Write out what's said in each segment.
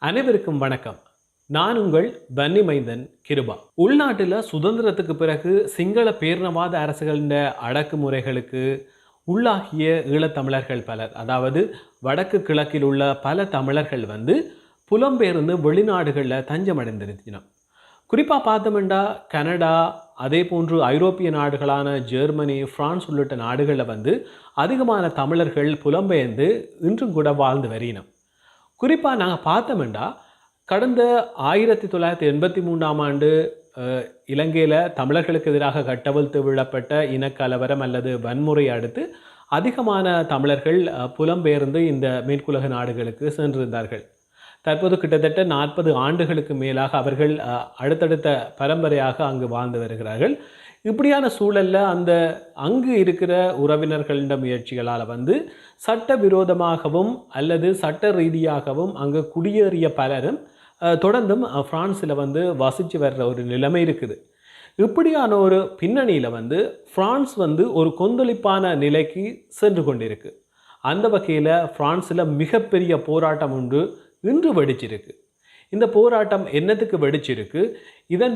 அனைவருக்கும் வணக்கம். நான் உங்கள் பன்னி மைந்தன் கிருபா. உள்நாட்டில் சுதந்திரத்துக்கு பிறகு சிங்கள பேரினவாத அரசுகளின் அடக்குமுறைகளுக்கு உள்ளாகிய ஈழத்தமிழர்கள் பலர், அதாவது வடக்கு கிழக்கில் உள்ள பல தமிழர்கள் புலம்பெயர்ந்து வெளிநாடுகளில் தஞ்சமடைந்திருந்தனர். குறிப்பாக பார்த்தோம்னா கனடா, அதே போன்று ஐரோப்பிய நாடுகளான ஜெர்மனி, பிரான்ஸ் உள்ளிட்ட நாடுகளில் அதிகமான தமிழர்கள் புலம்பெயர்ந்து இன்றும் கூட வாழ்ந்து வரினோம். குறிப்பாக நாங்கள் பார்த்தோம்னா கடந்த 1983ஆம் ஆண்டு இலங்கையில் தமிழர்களுக்கு எதிராக கட்டவிழ்த்து விழப்பட்ட இனக்கலவரம் அல்லது வன்முறை அடுத்து அதிகமான தமிழர்கள் புலம்பெயர்ந்து இந்த மேற்குலக நாடுகளுக்கு சென்றிருந்தார்கள். தற்போது கிட்டத்தட்ட 40 ஆண்டுகளுக்கு மேலாக அவர்கள் அடுத்தடுத்த பரம்பரையாக அங்கு வாழ்ந்து வருகிறார்கள். இப்படியான சூழலில் அங்கு இருக்கிற உறவினர்களின் முயற்சிகளால் சட்டவிரோதமாகவும் அல்லது சட்ட ரீதியாகவும் அங்கு குடியேறிய பலரும் தொடர்ந்தும் பிரான்ஸில் வசித்து வர்ற ஒரு நிலைமை இருக்குது. இப்படியான ஒரு பின்னணியில் பிரான்ஸ் ஒரு கொந்தளிப்பான நிலைக்கு சென்று கொண்டிருக்கு. அந்த வகையில் பிரான்ஸில் மிகப்பெரிய போராட்டம் ஒன்று இன்று வெடிச்சிருக்கு. இந்த போராட்டம் என்னத்துக்கு வெடிச்சிருக்கு, இதன்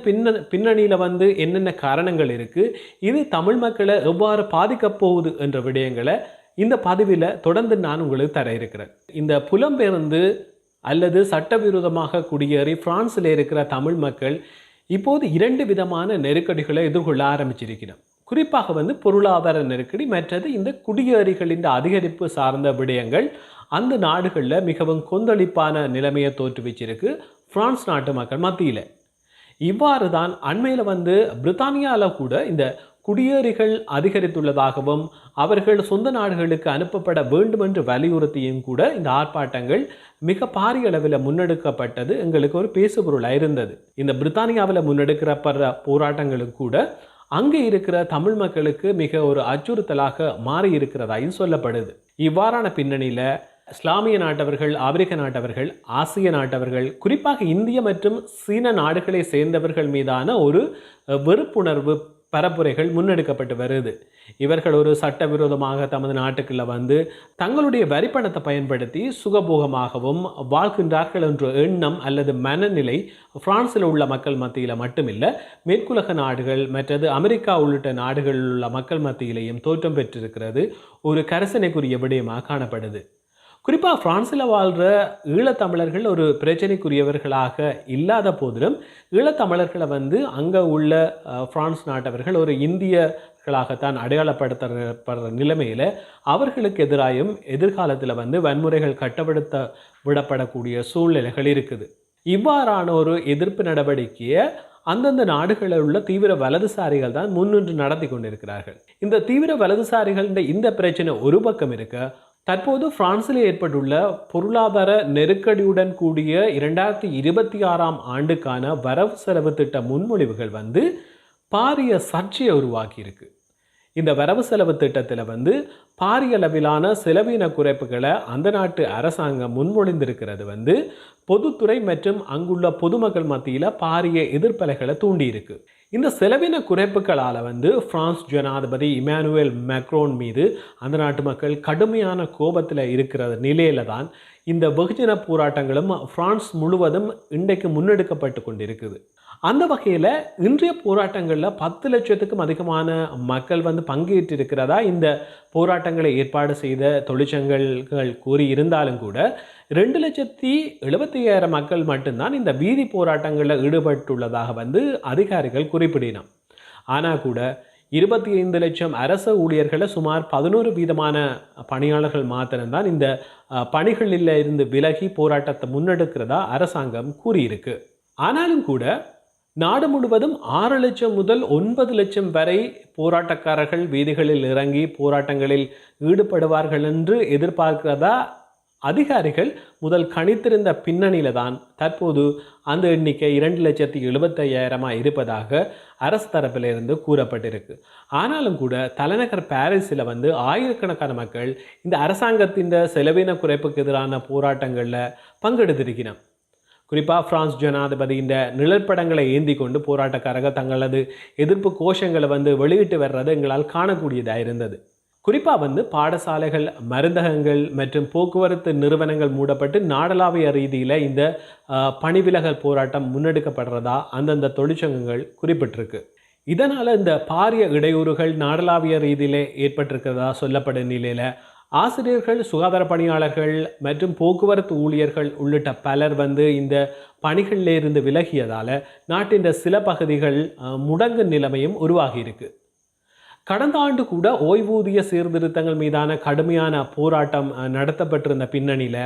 பின்னணியில் என்னென்ன காரணங்கள் இருக்குது, இது தமிழ் மக்களை எவ்வாறு பாதிக்கப் போகுது என்ற விடயங்களை இந்த பதிவில் தொடர்ந்து நான் உங்களுக்கு தர இருக்கிறேன். இந்த புலம்பெயர்ந்து அல்லது சட்டவிரோதமாக குடியேறி பிரான்ஸில் இருக்கிற தமிழ் மக்கள் இப்போது 2 விதமான நெருக்கடிகளை எதிர்கொள்ள ஆரம்பிச்சிருக்கிறோம். குறிப்பாக பொருளாதார நெருக்கடி, மற்றது இந்த குடியேறிகளின் அதிகரிப்பு சார்ந்த விடயங்கள் அந்த நாடுகளில் மிகவும் கொந்தளிப்பான நிலைமையை தோற்றுவிச்சிருக்கு பிரான்ஸ் நாட்டு மக்கள் மத்தியில். இவ்வாறு தான் அண்மையில் பிரித்தானியாவில் கூட இந்த குடியேறிகள் அதிகரித்துள்ளதாகவும் அவர்கள் சொந்த நாடுகளுக்கு அனுப்பப்பட வேண்டும் என்று வலியுறுத்தியும் கூட இந்த ஆர்ப்பாட்டங்கள் மிக பாரிய அளவில் முன்னெடுக்கப்பட்டது எங்களுக்கு ஒரு பேசுபொருளாக இருந்தது. இந்த பிரித்தானியாவில் முன்னெடுக்கப்படுற போராட்டங்களும் கூட அங்கே இருக்கிற தமிழ் மக்களுக்கு மிக ஒரு அச்சுறுத்தலாக மாறி இருக்கிறதாயும் சொல்லப்படுது. இவ்வாறான பின்னணியில் இஸ்லாமிய நாட்டவர்கள், ஆப்பிரிக்க நாட்டவர்கள், ஆசிய நாட்டவர்கள், குறிப்பாக இந்திய மற்றும் சீன நாடுகளை சேர்ந்தவர்கள் மீதான ஒரு வெறுப்புணர்வு பரப்புரைகள் முன்னெடுக்கப்பட்டு வருது. இவர்கள் ஒரு சட்டவிரோதமாக தமது நாட்டுக்குள்ள தங்களுடைய வரிப்பணத்தை பயன்படுத்தி சுகபோகமாகவும் வாழ்கின்றார்கள் என்ற எண்ணம் அல்லது மனநிலை பிரான்சில் உள்ள மக்கள் மத்தியில் மட்டுமில்லை, மேற்குலக நாடுகள் மற்றது அமெரிக்கா உள்ளிட்ட நாடுகளில் உள்ள மக்கள் மத்தியிலேயும் தோற்றம் பெற்றிருக்கிறது. ஒரு கரசனைக்குரிய விடயமாக காணப்படுது. குறிப்பாக பிரான்ஸில் வாழ்கிற ஈழத்தமிழர்கள் ஒரு பிரச்சனைக்குரியவர்களாக இல்லாத போதிலும் ஈழத்தமிழர்களை அங்கே உள்ள பிரான்ஸ் நாட்டவர்கள் ஒரு இந்தியர்களாகத்தான் அடையாளப்படுத்தப்படுற நிலைமையில் அவர்களுக்கு எதிராயும் எதிர்காலத்தில் வன்முறைகள் கட்டப்படுத்த விடப்படக்கூடிய சூழ்நிலைகள் இருக்குது. இவ்வாறான ஒரு எதிர்ப்பு நடவடிக்கையை அந்தந்த நாடுகளில் உள்ள தீவிர வலதுசாரிகள் தான் முன்னின்று நடத்தி கொண்டிருக்கிறார்கள். இந்த தீவிர வலதுசாரிகளின் இந்த பிரச்சனை ஒரு பக்கம் இருக்க, தற்போது பிரான்சில் ஏற்பட்டுள்ள பொருளாதார நெருக்கடியுடன் கூடிய 2026ஆம் ஆண்டுக்கான வரவு செலவு திட்ட முன்மொழிவுகள் பாரிய சர்ச்சையை உருவாக்கியிருக்கு. இந்த வரவு செலவு திட்டத்தில் பாரிய அளவிலான செலவின குறைப்புகளை அந்த நாட்டு அரசாங்கம் முன்மொழிந்திருக்கிறது பொதுத்துறை மற்றும் அங்குள்ள பொதுமக்கள் மத்தியில் பாரிய எதிர்ப்பலைகளை தூண்டியிருக்கு. இந்த செலவின குறைப்புகளால் பிரான்ஸ் ஜனாதிபதி இமானுவேல் மேக்ரோன் மீது அந்த நாட்டு மக்கள் கடுமையான கோபத்தில் இருக்கிற நிலையில தான் இந்த வெகுஜன போராட்டங்களும் பிரான்ஸ் முழுவதும் இன்றைக்கு முன்னெடுக்கப்பட்டு கொண்டிருக்குது. அந்த வகையில் இன்றைய போராட்டங்களில் 10 லட்சத்துக்கும் அதிகமான மக்கள் பங்கேற்றிருக்கிறதா இந்த போராட்டங்களை ஏற்பாடு செய்த தொழிற்சங்கங்கள் கூறி இருந்தாலும் கூட 2,75,000 மக்கள் மட்டும்தான் இந்த வீதி போராட்டங்களில் ஈடுபட்டுள்ளதாக அதிகாரிகள் குறிப்பிடினோம். ஆனால் கூட 25 லட்சம் அரச ஊழியர்களை சுமார் 11% பணியாளர்கள் மாத்திரம்தான் இந்த பணிகளில் இருந்து விலகி போராட்டத்தை முன்னெடுக்கிறதா அரசாங்கம் கூறியிருக்கு. ஆனாலும் கூட நாடு முழுவதும் 6 லட்சம் முதல் 9 லட்சம் வரை போராட்டக்காரர்கள் வீதிகளில் இறங்கி போராட்டங்களில் ஈடுபடுவார்கள் என்று எதிர்பார்க்கிறதா அதிகாரிகள் முதல் கணித்திருந்த பின்னணியில தான் தற்போது அந்த எண்ணிக்கை 2,75,000 இருப்பதாக அரசு தரப்பிலிருந்து கூறப்பட்டிருக்கு. ஆனாலும் கூட தலைநகர் பாரிஸில் ஆயிரக்கணக்கான மக்கள் இந்த அரசாங்கத்தின் செலவின குறைப்புக்கு எதிரான போராட்டங்களில் பங்கெடுத்திருக்கிறோம். குறிப்பாக பிரான்ஸ் ஜனாதிபதியின் நிழற்படங்களை ஏந்தி கொண்டு போராட்டக்காரர்கள் தங்களது எதிர்ப்பு கோஷங்களை வெளியிட்டு வர்றது எங்களால் காணக்கூடியதாக இருந்தது. குறிப்பாக வந்து பாடசாலைகள், மருந்தகங்கள் மற்றும் போக்குவரத்து நிறுவனங்கள் மூடப்பட்டு நாடளாவிய ரீதியில் இந்த பணிவிலகல் போராட்டம் முன்னெடுக்கப்படுறதா அந்தந்த தொழிற்சங்கங்கள் குறிப்பிட்டிருக்கு. இதனால் இந்த பாரிய இடையூறுகள் நாடளாவிய ரீதியிலே ஏற்பட்டிருக்கிறதா சொல்லப்படும் நிலையில் ஆசிரியர்கள், சுகாதார பணியாளர்கள் மற்றும் போக்குவரத்து ஊழியர்கள் உள்ளிட்ட பலர் வந்து இந்த பணிகளில் இருந்து விலகியதால் நாட்டின் சில பகுதிகள் முடங்கும் நிலைமையும் உருவாகியிருக்கு. கடந்த ஆண்டு கூட ஓய்வூதிய சீர்திருத்தங்கள் மீதான கடுமையான போராட்டம் நடத்தப்பட்டிருந்த பின்னணியில்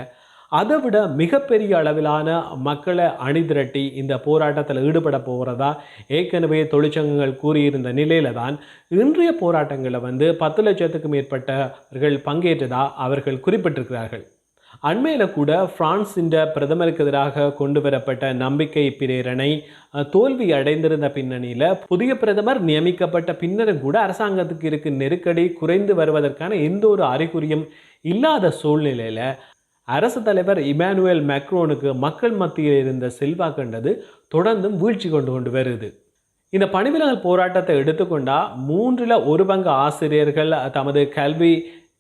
அதை விட மிகப்பெரிய அளவிலான மக்களை அணிதிரட்டி இந்த போராட்டத்தில் ஈடுபட போகிறதா ஏற்கனவே தொழிற்சங்கங்கள் கூறியிருந்த நிலையில தான் இன்றைய போராட்டங்களில் வந்து 10 லட்சத்துக்கும் மேற்பட்டவர்கள் பங்கேற்றதா அவர்கள் குறிப்பிட்டிருக்கிறார்கள். அண்மையில் கூட பிரான்சின் பிரதமருக்கு எதிராக கொண்டு வரப்பட்ட நம்பிக்கை பிரேரணை தோல்வி அடைந்திருந்த பின்னணியில் புதிய பிரதமர் நியமிக்கப்பட்ட பின்னரும் கூட அரசாங்கத்துக்கு இருக்கும் நெருக்கடி குறைந்து வருவதற்கான எந்த ஒரு அறிகுறியும் இல்லாத சூழ்நிலையில் அரசு தலைவர் இமானுவேல் மேக்ரோனுக்கு மக்கள் மத்தியில் இருந்த செல்வாக்குன்றது தொடர்ந்தும் வீழ்ச்சி கொண்டு வருது. இந்த பணிவிலகல் போராட்டத்தை எடுத்துக்கொண்டால் 1/3 பங்கு ஆசிரியர்கள் தமது கல்வி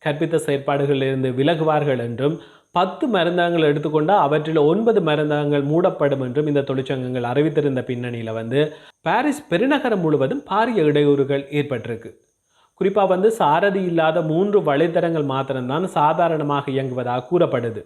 கற்பித்த செயற்பாடுகளிலிருந்து விலகுவார்கள் என்றும் 10 மருந்தகங்கள் எடுத்துக்கொண்டால் அவற்றில் 9 மருந்தகங்கள் மூடப்படும் என்றும் இந்த தொழிற்சங்கங்கள் அறிவித்திருந்த பின்னணியில் வந்து பாரிஸ் பெருநகரம் முழுவதும் பாரிய இடையூறுகள் ஏற்பட்டிருக்கு. குறிப்பாக வந்து சாரதி இல்லாத 3 வழித்தடங்கள் மாத்திரம்தான் சாதாரணமாக இயங்குவதாக கூறப்படுது.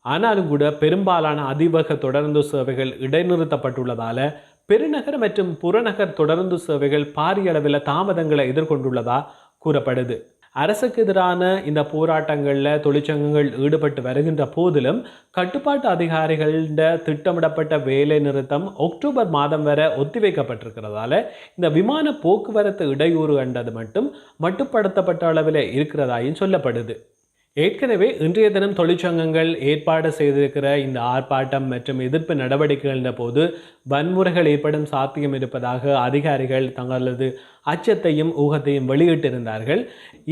ஆனாலும் கூட பெரும்பாலான அதிவேக தொடருந்து சேவைகள் இடைநிறுத்தப்பட்டுள்ளதால் பெருநகர் மற்றும் புறநகர் தொடருந்து சேவைகள் பாரிய அளவில் தாமதங்களை எதிர்கொண்டுள்ளதாக கூறப்படுது. அரசுக்கு எதிரான இந்த போராட்டங்களில் தொழிற்சங்கங்கள் ஈடுபட்டு வருகின்ற போதிலும் கட்டுப்பாட்டு அதிகாரிகளின் திட்டமிடப்பட்ட வேலை நிறுத்தம் அக்டோபர் மாதம் வரை ஒத்திவைக்கப்பட்டிருக்கிறதால இந்த விமான போக்குவரத்து இடையூறு என்றது மட்டுப்படுத்தப்பட்ட அளவில் இருக்கிறதாயும் சொல்லப்படுது. ஏற்கனவே இன்றைய தினம் தொழிற்சங்கங்கள் ஏற்பாடு செய்திருக்கிற இந்த ஆர்ப்பாட்டம் மற்றும் எதிர்ப்பு நடவடிக்கைகளின் போது வன்முறைகள் ஏற்படும் சாத்தியம் இருப்பதாக அதிகாரிகள் தங்களது அச்சத்தையும் ஊகத்தையும் வெளியிட்டிருந்தார்கள்.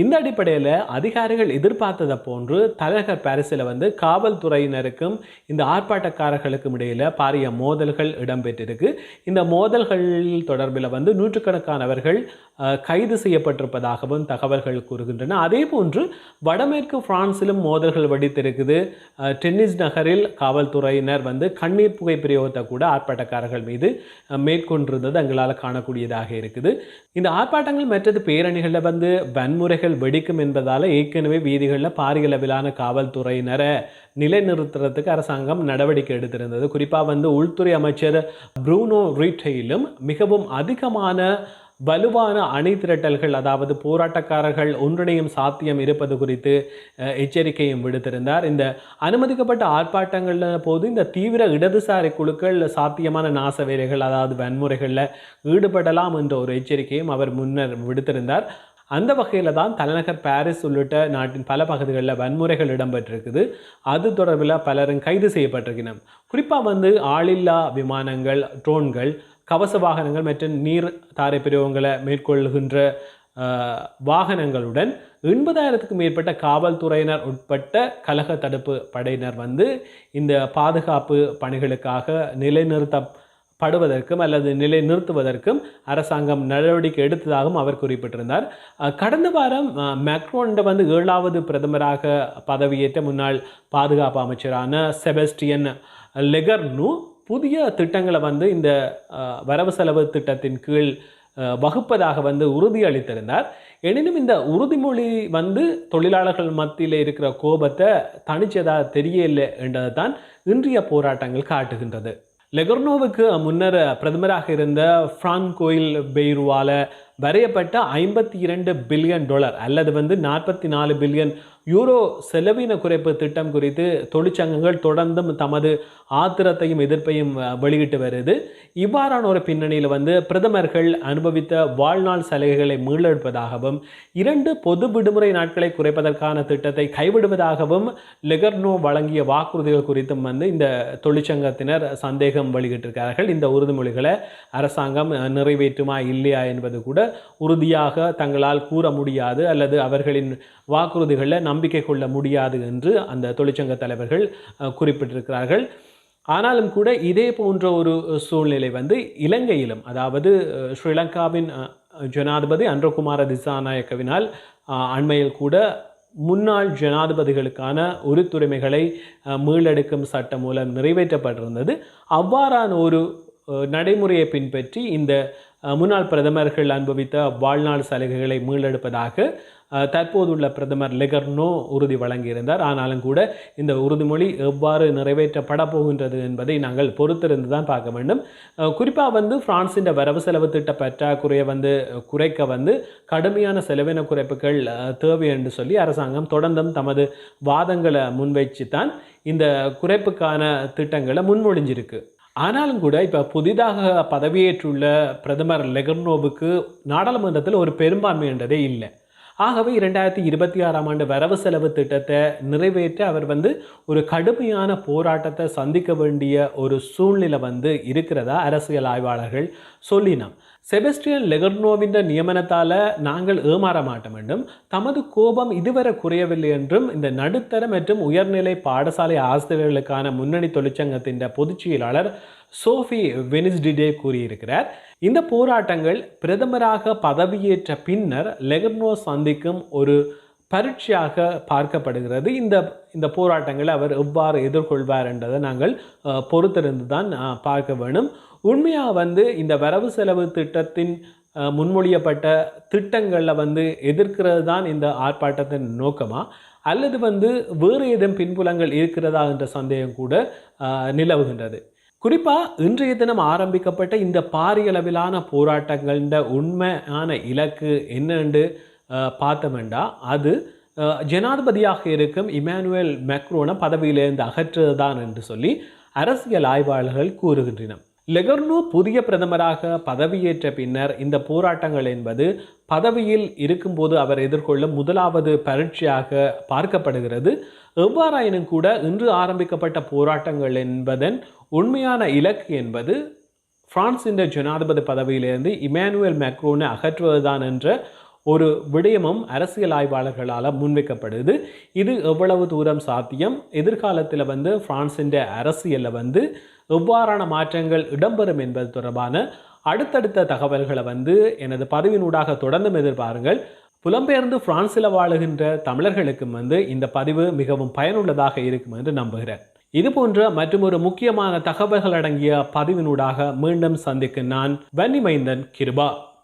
இந்த அடிப்படையில் அதிகாரிகள் எதிர்பார்த்ததை போன்று தலைநகர் பாரிஸில் வந்து காவல்துறையினருக்கும் இந்த ஆர்ப்பாட்டக்காரர்களுக்கும் இடையில் பாரிய மோதல்கள் இடம்பெற்றிருக்கு. இந்த மோதல்கள் தொடர்பில் வந்து நூற்றுக்கணக்கானவர்கள் கைது செய்யப்பட்டிருப்பதாகவும் தகவல்கள் கூறுகின்றன. அதே போன்று வடமேற்கு பிரான்சிலும் மோதல்கள் வெடித்திருக்குது. டென்னிஸ் நகரில் காவல்துறையினர் வந்து கண்ணீர் புகை பிரயோகத்தை கூட ஆர்ப்பாட்டக்காரர்கள் மீது மேற்கொண்டிருந்தது எங்களால் காணக்கூடியதாக இருக்குது. இந்த ஆர்ப்பாட்டங்கள் மற்றது பேரணிகளில் வந்து வன்முறைகள் வெடிக்கும் என்பதால் ஏற்கனவே வீதிகளில் பாரிய அளவிலான காவல்துறையினரை நிலைநிறுத்துறதுக்கு அரசாங்கம் நடவடிக்கை எடுத்திருந்தது. குறிப்பாக வந்து உள்துறை அமைச்சர் ப்ரூனோ ரீட்டையிலும் மிகவும் அதிகமான வலுவான அணி திரட்டல்கள், அதாவது போராட்டக்காரர்கள் ஒன்றிணையும் சாத்தியம் இருப்பது குறித்து எச்சரிக்கையும் விடுத்திருந்தார். இந்த அனுமதிக்கப்பட்ட ஆர்ப்பாட்டங்கள் போது இந்த தீவிர இடதுசாரி குழுக்கள் சாத்தியமான நாச வேலைகள், அதாவது வன்முறைகளில் ஈடுபடலாம் என்ற ஒரு எச்சரிக்கையும் அவர் முன்னர் விடுத்திருந்தார். அந்த வகையில் தான் தலைநகர் பாரிஸ் உள்ளிட்ட நாட்டின் பல பகுதிகளில் வன்முறைகள் இடம்பெற்றிருக்குது. அது தொடர்பில் பலரும் கைது செய்யப்பட்டிருக்கிறோம். குறிப்பாக வந்து ஆளில்லா விமானங்கள், ட்ரோன்கள், கவச வாகனங்கள் மற்றும் நீர் தாரை பிரயோகங்களை மேற்கொள்கின்ற வாகனங்களுடன் 80,000க்கும் மேற்பட்ட காவல்துறையினர் உட்பட்ட கலக தடுப்பு படையினர் வந்து இந்த பாதுகாப்பு பணிகளுக்காக நிலைநிறுத்தப்படுவதற்கும் அல்லது நிலைநிறுத்துவதற்கும் அரசாங்கம் நடவடிக்கை எடுத்ததாகவும் அவர் குறிப்பிட்டிருந்தார். கடந்த வாரம் மேக்ரோன் வந்து 7வது பிரதமராக பதவியேற்ற முன்னாள் பாதுகாப்பு அமைச்சரான செபஸ்டியன் லெகர்னு புதிய திட்டங்களை வந்து இந்த வரவு செலவு திட்டத்தின் கீழ் வகுப்பதாக வந்து உறுதியளித்திருந்தார். எனினும் இந்த உறுதிமொழி வந்து தொழிலாளர்கள் மத்தியில் இருக்கிற கோபத்தை தணிச்சதாக தெரியலை என்றது தான் இன்றைய போராட்டங்கள் காட்டுகின்றது. லெகர்னோவுக்கு முன்னர் பிரதமராக இருந்த ஃப்ரான்கோயில் பெய்ருவால் வரையப்பட்ட $52 பில்லியன் அல்லது வந்து 44 பில்லியன் யூரோ செலவின குறைப்பு திட்டம் குறித்து தொழிற்சங்கங்கள் தொடர்ந்தும் தமது ஆத்திரத்தையும் எதிர்ப்பையும் வெளியிட்டு வருது. இவ்வாறான ஒரு பின்னணியில் வந்து பிரதமர்கள் அனுபவித்த வாழ்நாள் சலுகைகளை மீளெடுப்பதாகவும் 2 பொது விடுமுறை நாட்களை குறைப்பதற்கான திட்டத்தை கைவிடுவதாகவும் லெகர்னோ வழங்கிய வாக்குறுதிகள் குறித்தும் வந்து இந்த தொழிற்சங்கத்தினர் சந்தேகம் வெளியிட்டிருக்கிறார்கள். இந்த உறுதிமொழிகளை அரசாங்கம் நிறைவேற்றுமா இல்லையா என்பது கூட உறுதியாக தங்களால் கூற முடியாது, அல்லது அவர்களின் வாக்குறுதிகளில் நம்பிக்கை கொள்ள முடியாது என்று அந்த தொழிற்சங்க தலைவர்கள் குறிப்பிட்டிருக்கிறார்கள். ஆனாலும் கூட இதே போன்ற ஒரு சூழ்நிலை வந்து இலங்கையிலும், அதாவது ஸ்ரீலங்காவின் ஜனாதிபதி அன்றகுமார திசாநாயக்கவினால் அண்மையில் கூட முன்னாள் ஜனாதிபதிகளுக்கான உரித்துரிமைகளை மீளெடுக்கும் சட்டம் மூலம் நிறைவேற்றப்பட்டிருந்தது. அவ்வாறான ஒரு நடைமுறையை பின்பற்றி இந்த முன்னாள் பிரதமர்கள் அனுபவித்த வாழ்நாள் சலுகைகளை மீளெடுப்பதாக தற்போதுள்ள பிரதமர் லெகர்னோ உறுதி வழங்கியிருந்தார். ஆனாலும் கூட இந்த உறுதிமொழி எவ்வாறு நிறைவேற்றப்பட போகின்றது என்பதை நாங்கள் பொறுத்திருந்து தான் பார்க்க வேண்டும். குறிப்பாக பிரான்சின் வரவு செலவு திட்ட பற்றாக்குறையை குறைக்க கடுமையான செலவின குறைப்புகள் தேவை என்று சொல்லி அரசாங்கம் தொடர்ந்தும் தமது வாதங்களை முன்வைச்சு தான் இந்த குறைப்புக்கான திட்டங்களை முன்மொழிஞ்சிருக்கு. ஆனாலும் கூட இப்போ புதிதாக பதவியேற்றுள்ள பிரதமர் லெகர்னோவுக்கு நாடாளுமன்றத்தில் ஒரு பெரும்பான்மை என்றதே இல்லை. ஆகவே 2026ஆம் ஆண்டு வரவு செலவு திட்டத்தை நிறைவேற்ற அவர் ஒரு கடுமையான போராட்டத்தை சந்திக்க வேண்டிய ஒரு சூழ்நிலை இருக்கிறதா அரசியல் ஆய்வாளர்கள் சொல்லினோம். செபஸ்டியன் லெகர்னோவின் நியமனத்தால் நாங்கள் ஏமாற மாட்டோம் என்றும் தமது கோபம் இதுவரை குறையவில்லை என்றும் இந்த நடுத்தர மற்றும் உயர்நிலை பாடசாலை ஆசிரியர்களுக்கான முன்னணி தொழிற்சங்கத்தின் பொதுச் செயலாளர் சோஃபி வெனிஸ்டிடே கூறியிருக்கிறார். இந்த போராட்டங்கள் பிரதமராக பதவியேற்ற பின்னர் லெகர்னோ சந்திக்கும் ஒரு பரீட்சையாக பார்க்கப்படுகிறது. இந்த போராட்டங்களை அவர் எவ்வாறு எதிர்கொள்வார் என்றதை நாங்கள் பொறுத்திருந்து தான் பார்க்க வேணும். உண்மையாக இந்த வரவு செலவு திட்டத்தின் முன்மொழியப்பட்ட திட்டங்களில் எதிர்க்கிறது தான் இந்த ஆர்ப்பாட்டத்தின் நோக்கமா, அல்லது வேறு ஏதும் பின்புலங்கள் இருக்கிறதா என்ற சந்தேகம் கூட நிலவுகின்றது. குறிப்பாக இன்றைய தினம் ஆரம்பிக்கப்பட்ட இந்த பாரியளவிலான போராட்டங்கள உண்மையான இலக்கு என்னென்று பார்த்தோம்னா அது ஜனாதிபதியாக இருக்கும் இமானுவேல் மேக்ரோனை பதவியிலிருந்து அகற்றுவதுதான் என்று சொல்லி அரசியல் ஆய்வாளர்கள் கூறுகின்றனர். லெகர்னோ புதிய பிரதமராக பதவியேற்ற பின்னர் இந்த போராட்டங்கள் என்பது பதவியில் இருக்கும்போது அவர் எதிர்கொள்ளும் முதலாவது பரீட்சையாக பார்க்கப்படுகிறது. எவ்வாறாயினும் கூட இன்று ஆரம்பிக்கப்பட்ட போராட்டங்கள் என்பதன் உண்மையான இலக்கு என்பது பிரான்சின் ஜனாதிபதி பதவியிலிருந்து இமானுவேல் மேக்ரோனை அகற்றுவதுதான் என்ற ஒரு விடயமும் அரசியல் ஆய்வாளர்களால் முன்வைக்கப்படுது. இது எவ்வளவு தூரம் சாத்தியம், எதிர்காலத்தில் பிரான்சின் அரசியலில் எவ்வாறான மாற்றங்கள் இடம்பெறும் என்பது தொடர்பான அடுத்தடுத்த தகவல்களை எனது பதிவினூடாக தொடர்ந்தும் எதிர்பாருங்கள். புலம்பெயர்ந்து பிரான்சில் வாழுகின்ற தமிழர்களுக்கும் இந்த பதிவு மிகவும் பயனுள்ளதாக இருக்கும் என்று நம்புகிறேன். இது போன்ற மற்றும் ஒரு முக்கியமான தகவல்கள் அடங்கிய பதிவினூடாக மீண்டும் சந்திக்கும் நான் வன்னிமைந்தன் கிருபா.